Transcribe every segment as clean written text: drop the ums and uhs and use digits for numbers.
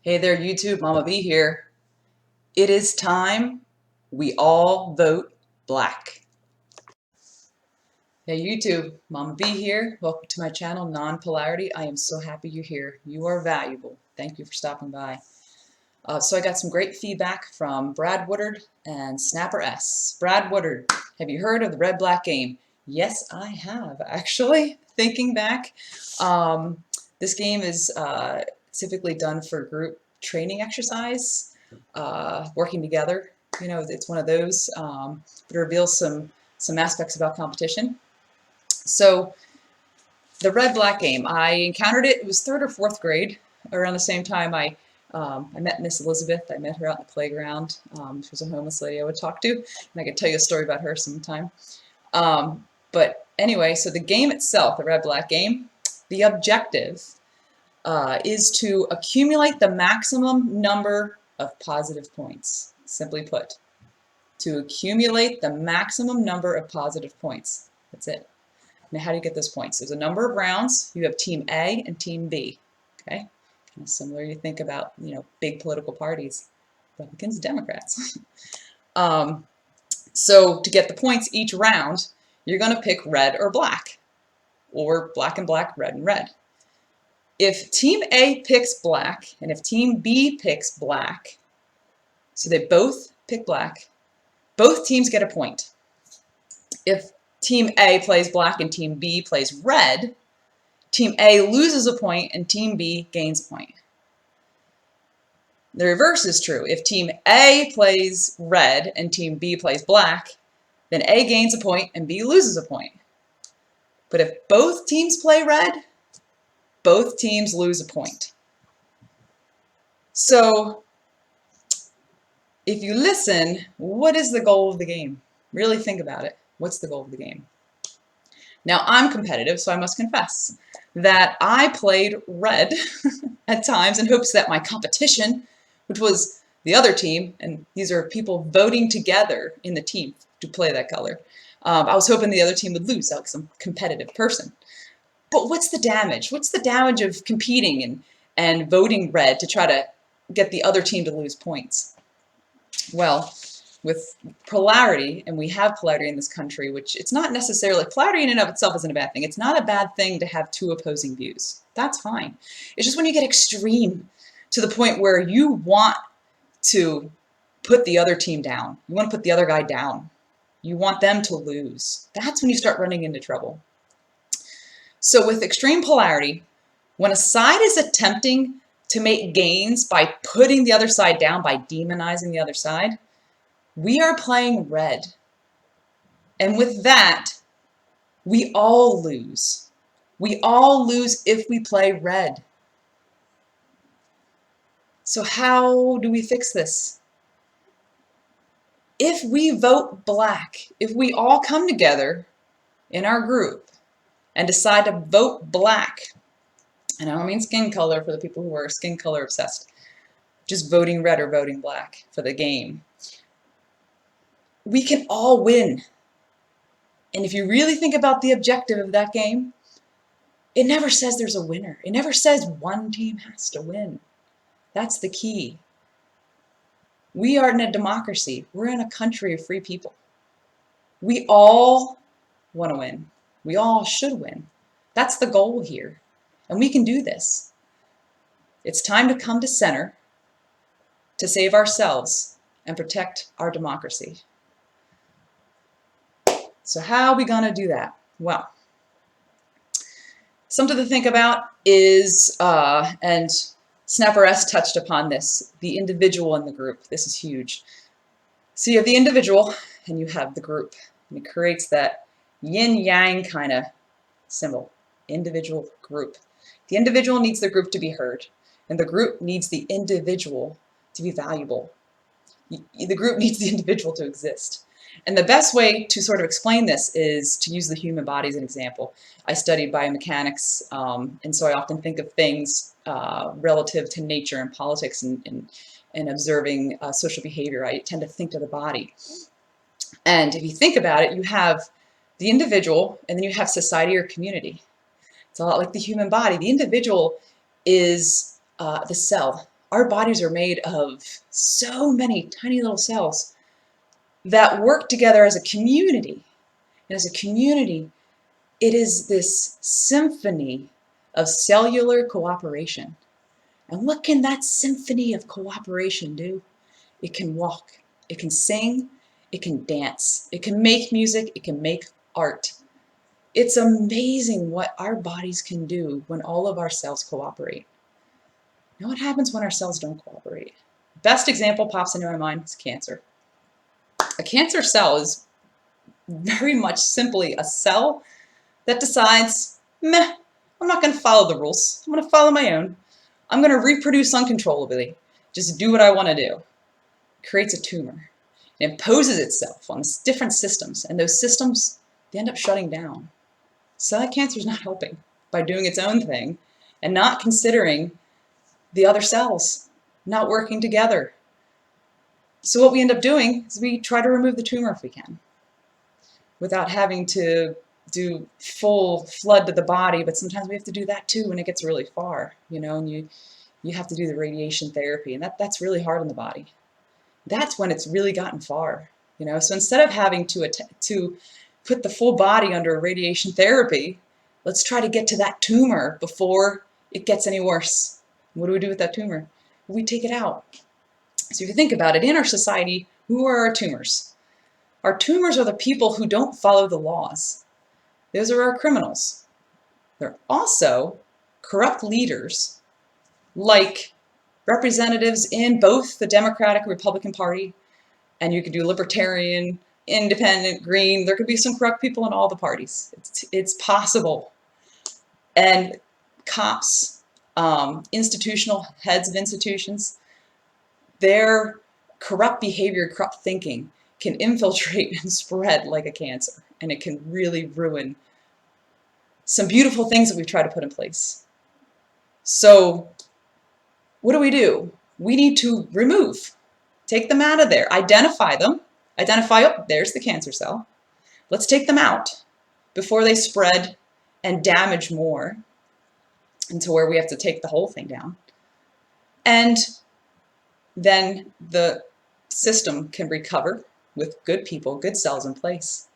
Hey there, YouTube. Mama B here. It is time we all vote black. Hey YouTube, Mama B here. Welcome to my channel, Non-Polarity. I am so happy you're here. You are valuable. Thank you for stopping by. So I got some great feedback from Brad Woodard and Snapper S. Brad Woodard, have you heard of the red-black game? Yes, I have, actually. Thinking back, this game is typically done for group training exercise, working together. You know, it's one of those, but it reveals some aspects about competition. So the red-black game, I encountered it. It was 3rd or 4th grade. Around the same time I met Miss Elizabeth. I met her out in the playground. She was a homeless lady I would talk to, and I could tell you a story about her sometime. But anyway, so the game itself, the red-black game, the objective is to accumulate the maximum number of positive points. Simply put, to accumulate the maximum number of positive points. That's it. Now, how do you get those points? There's a number of rounds. You have Team A and Team B. Okay, kind of similar. You think about, you know, big political parties, Republicans, Democrats. So to get the points each round, you're going to pick red or black, or black and black, red and red. If Team A picks black and if Team B picks black, so they both pick black, both teams get a point. If Team A plays black and Team B plays red, Team A loses a point and Team B gains a point. The reverse is true. If Team A plays red and Team B plays black, then A gains a point and B loses a point. But if both teams play red, both teams lose a point. So if you listen, what is the goal of the game? Really think about it. What's the goal of the game? Now, I'm competitive, so I must confess that I played red at times in hopes that my competition, which was the other team, and these are people voting together in the team to play that color, I was hoping the other team would lose. I was some competitive person. But what's the damage? What's the damage of competing and voting red to try to get the other team to lose points? Well, with polarity, and we have polarity in this country, which it's not necessarily, polarity in and of itself isn't a bad thing. It's not a bad thing to have two opposing views. That's fine. It's just when you get extreme to the point where you want to put the other team down, you want to put the other guy down, you want them to lose, that's when you start running into trouble. So with extreme polarity, when a side is attempting to make gains by putting the other side down, by demonizing the other side, we are playing red. And with that, we all lose. We all lose if we play red. So how do we fix this? If we vote black, if we all come together in our group and decide to vote black, and I don't mean skin color for the people who are skin color obsessed, just voting red or voting black for the game, we can all win. And if you really think about the objective of that game, it never says there's a winner. It never says one team has to win. That's the key. We are in a democracy. We're in a country of free people. We all want to win. We all should win. That's the goal here. And we can do this. It's time to come to center to save ourselves and protect our democracy. So how are we going to do that? Well, something to think about is, and Snapper S touched upon this, the individual in the group. This is huge. So you have the individual and you have the group. And it creates that yin-yang kind of symbol, individual, group. The individual needs the group to be heard, and the group needs the individual to be valuable. The group needs the individual to exist. And the best way to sort of explain this is to use the human body as an example. I studied biomechanics, and so I often think of things relative to nature and politics and observing social behavior. I tend to think to the body. And if you think about it, you have the individual, and then you have society or community. It's a lot like the human body. The individual is the cell. Our bodies are made of so many tiny little cells that work together as a community. And as a community, it is this symphony of cellular cooperation. And what can that symphony of cooperation do? It can walk, it can sing, it can dance, it can make music, it can make art. It's amazing what our bodies can do when all of our cells cooperate. Now, what happens when our cells don't cooperate? Best example pops into my mind is cancer. A cancer cell is very much simply a cell that decides, meh, I'm not going to follow the rules. I'm going to follow my own. I'm going to reproduce uncontrollably. Just do what I want to do. It creates a tumor. It imposes itself on different systems, and those systems, they end up shutting down. So that cancer is not helping by doing its own thing and not considering the other cells, not working together. So what we end up doing is we try to remove the tumor if we can, without having to do full flood to the body, but sometimes we have to do that too when it gets really far, and you have to do the radiation therapy, and that's really hard on the body. That's when it's really gotten far, So instead of having to put the full body under radiation therapy, let's try to get to that tumor before it gets any worse. What do we do with that tumor? We take it out. So if you think about it, in our society, who are our tumors? Our tumors are the people who don't follow the laws. Those are our criminals. They're also corrupt leaders, like representatives in both the Democratic and Republican Party, and you could do Libertarian, Independent, Green. There could be some corrupt people in all the parties. It's possible. And cops, institutional heads of institutions, their corrupt behavior, corrupt thinking can infiltrate and spread like a cancer, and it can really ruin some beautiful things that we've tried to put in place. So what do? We need to take them out of there, identify them, oh, there's the cancer cell. Let's take them out before they spread and damage more into where we have to take the whole thing down. And then the system can recover with good people, good cells in place.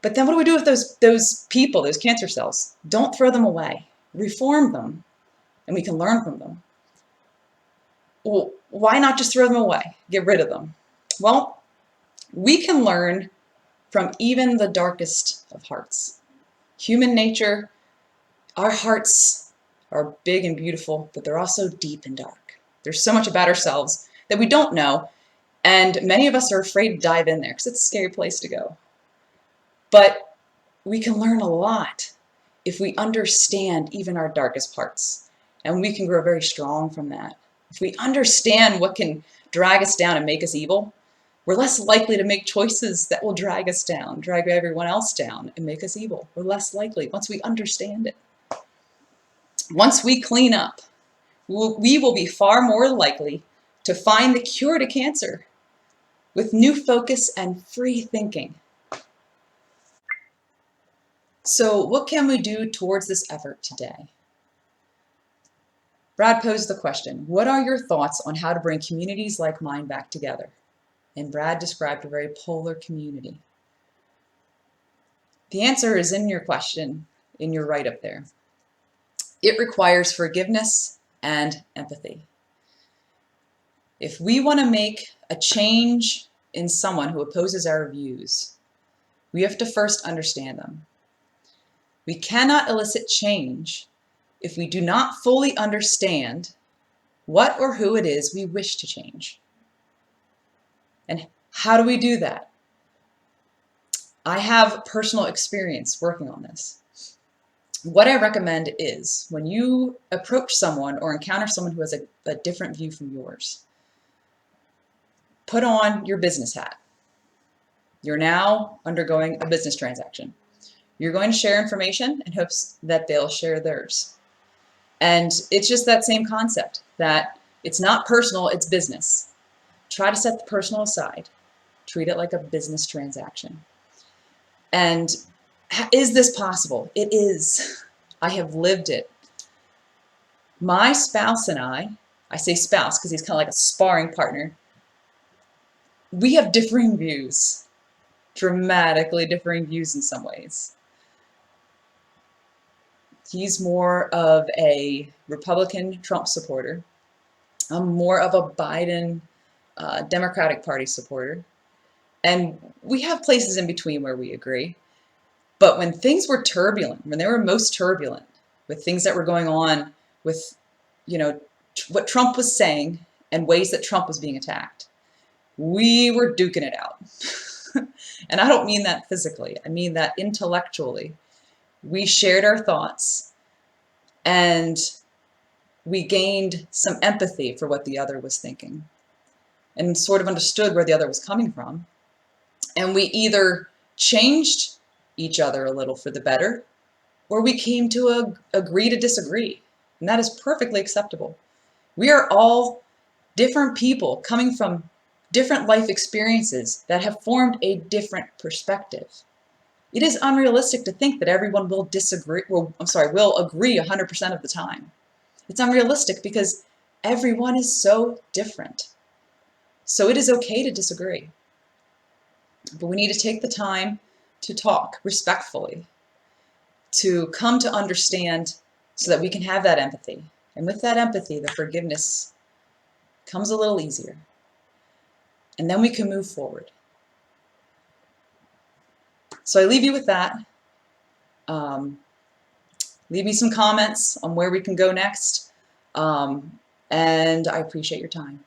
But then what do we do with those people, those cancer cells? Don't throw them away. Reform them, and we can learn from them. Well, why not just throw them away? Get rid of them. Well, we can learn from even the darkest of hearts. Human nature, our hearts are big and beautiful, but they're also deep and dark. There's so much about ourselves that we don't know, and many of us are afraid to dive in there because it's a scary place to go. But we can learn a lot if we understand even our darkest parts, and we can grow very strong from that. If we understand what can drag us down and make us evil, we're less likely to make choices that will drag us down, drag everyone else down, and make us evil. We're less likely once we understand it. Once we clean up, we will be far more likely to find the cure to cancer with new focus and free thinking. So what can we do towards this effort today? Brad posed the question, what are your thoughts on how to bring communities like mine back together? And Brad described a very polar community. The answer is in your question, in your write-up there. It requires forgiveness and empathy. If we want to make a change in someone who opposes our views, we have to first understand them. We cannot elicit change if we do not fully understand what or who it is we wish to change. And how do we do that? I have personal experience working on this. What I recommend is when you approach someone or encounter someone who has a different view from yours, put on your business hat. You're now undergoing a business transaction. You're going to share information in hopes that they'll share theirs. And it's just that same concept, that it's not personal, it's business. Try to set the personal aside. Treat it like a business transaction. And is this possible? It is. I have lived it. My spouse and I say spouse because he's kind of like a sparring partner, we have differing views, dramatically differing views in some ways. He's more of a Republican Trump supporter. I'm more of a Biden Democratic Party supporter. And we have places in between where we agree. But when things were turbulent, when they were most turbulent, with things that were going on with, you know, what Trump was saying and ways that Trump was being attacked, we were duking it out. And I don't mean that physically. I mean that intellectually. We shared our thoughts and we gained some empathy for what the other was thinking and sort of understood where the other was coming from. And we either changed each other a little for the better, or we came to agree to disagree. And that is perfectly acceptable. We are all different people coming from different life experiences that have formed a different perspective. It is unrealistic to think that everyone will will agree 100% of the time. It's unrealistic because everyone is so different. So it is okay to disagree. But we need to take the time to talk respectfully, to come to understand so that we can have that empathy. And with that empathy, the forgiveness comes a little easier. And then we can move forward. So I leave you with that. Leave me some comments on where we can go next. And I appreciate your time.